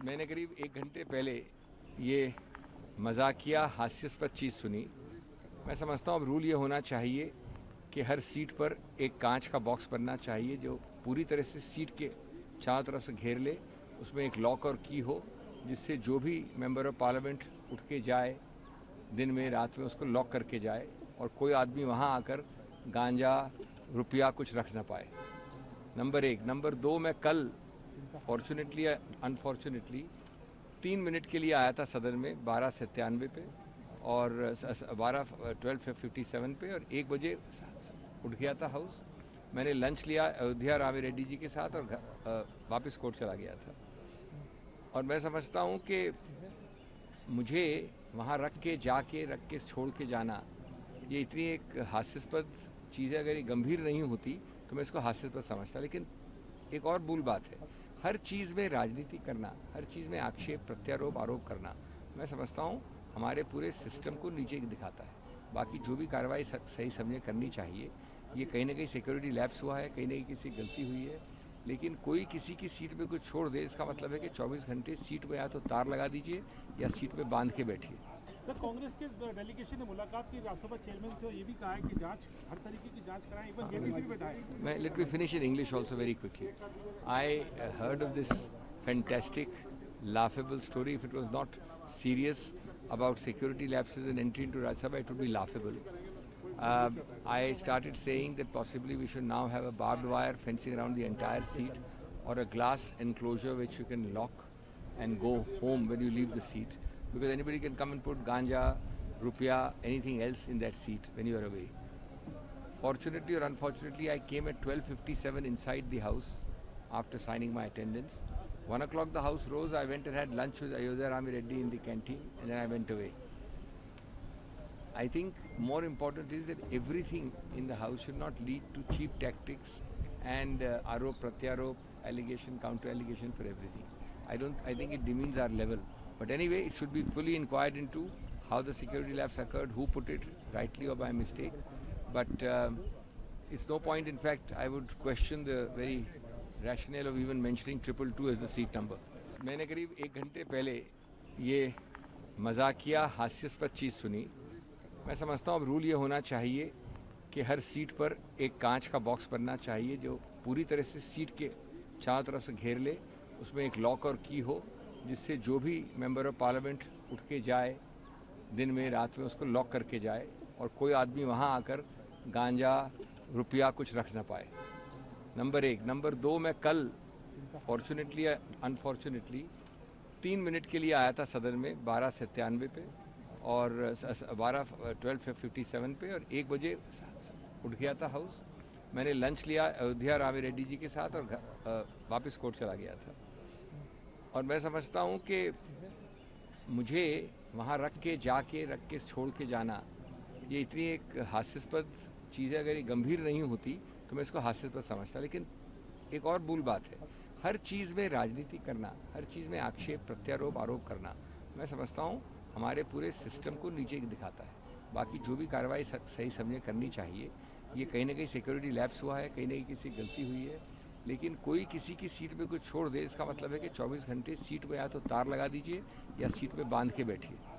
मैंने करीब 1 घंटे पहले ये मजाकिया हास्यास्पद चीज़ सुनी। मैं समझता हूँ अब रूल ये होना चाहिए कि हर सीट पर एक कांच का बॉक्स बनना चाहिए जो पूरी तरह से सीट के चारों तरफ से घेर ले। उसमें एक लॉक और की हो जिससे जो भी मेंबर ऑफ पार्लियामेंट उठ के जाए दिन में रात में उसको लॉक करके जाए और कोई आदमी वहाँ आकर गांजा रुपया कुछ रख ना पाए। नंबर 1। नंबर 2, मैं कल फॉर्चुनेटली या अनफॉर्चुनेटली 3 मिनट के लिए आया था सदन में 12:97 पे और 12:57 पे और 1 बजे उठ गया था हाउस। मैंने लंच लिया अयोध्या रामी रेड्डी जी के साथ और वापस कोर्ट चला गया था। और मैं समझता हूँ कि मुझे वहाँ रख के छोड़ के जाना ये इतनी एक हास्यास्पद चीज़ है। अगर ये गंभीर नहीं होती तो मैं इसको हास्यास्पद समझता, लेकिन एक और मूल बात है, हर चीज़ में राजनीति करना, हर चीज़ में आक्षेप प्रत्यारोप आरोप करना, मैं समझता हूँ हमारे पूरे सिस्टम को नीचे दिखाता है। बाकी जो भी कार्रवाई सही समझे करनी चाहिए, ये कहीं ना कहीं सिक्योरिटी लैप्स हुआ है, कहीं ना कहीं किसी गलती हुई है, लेकिन कोई किसी की सीट पे कुछ छोड़ दे इसका मतलब है कि 24 घंटे सीट में या तो तार लगा दीजिए या सीट पे बांध के बैठिए। सर, कांग्रेस के डेलीगेशन ने मुलाकात की राज्यसभा चेयरमैन से, ये भी कहा है कि जांच हर तरीके की जांच कराएं, इवन जेपीसी भी बैठाएं। मैं let me finish in English also very quickly. I heard of this fantastic laughable story. If it was not serious about security lapses and entry into Rajya Sabha, it would be laughable. I started saying that possibly we should now have a barbed wire fencing around the entire seat or a glass enclosure which you can lock and go home when you leave the seat, because anybody can come and put ganja, rupya, anything else in that seat when you are away. Fortunately or unfortunately, I came at 12:57 inside the house after signing my attendance. 1 o'clock the house rose, I went and had lunch with Ayodhya Rami Reddy in the canteen and then I went away. I think more important is that everything in the house should not lead to cheap tactics and arop, pratyarop, allegation, counter allegation for everything. I think it demeans our level. But anyway, it should be fully inquired into how the security lapse occurred, who put it rightly or by mistake. But it's no point, in fact, I would question the very rationale of even mentioning 222 as the seat number. मैंने करीब 1 घंटे पहले ये मजाकिया हास्यास्पद चीज़ सुनी। मैं समझता हूँ अब रूल ये होना चाहिए कि हर सीट पर एक कांच का बॉक्स बनना चाहिए जो पूरी तरह से सीट के चारों तरफ से घेर ले। उसमें एक लॉक और की हो जिससे जो भी मेंबर ऑफ पार्लियामेंट उठ के जाए दिन में रात में उसको लॉक करके जाए और कोई आदमी वहाँ आकर गांजा रुपया कुछ रख ना पाए। नंबर 1। नंबर 2, मैं कल फॉर्चुनेटली या अनफॉर्चुनेटली 3 मिनट के लिए आया था सदन में 12:97 पे और 12:57 पे और 1 बजे उठ गया था हाउस। मैंने लंच लिया अयोध्या रामी रेड्डी जी के साथ और वापस कोर्ट चला गया था। और मैं समझता हूँ कि मुझे वहाँ रख के छोड़ के जाना ये इतनी एक हास्यास्पद चीज़ है। अगर ये गंभीर नहीं होती तो मैं इसको हास्यास्पद समझता, लेकिन एक और मूल बात है, हर चीज़ में राजनीति करना, हर चीज़ में आक्षेप प्रत्यारोप आरोप करना, मैं समझता हूँ हमारे पूरे सिस्टम को नीचे दिखाता है। बाकी जो भी कार्रवाई सही समझे करनी चाहिए, ये कहीं ना कहीं सिक्योरिटी लैप्स हुआ है, कहीं ना कहीं किसी गलती हुई है, लेकिन कोई किसी की सीट पे कुछ छोड़ दे इसका मतलब है कि 24 घंटे सीट में या तो तार लगा दीजिए या सीट पे बांध के बैठिए।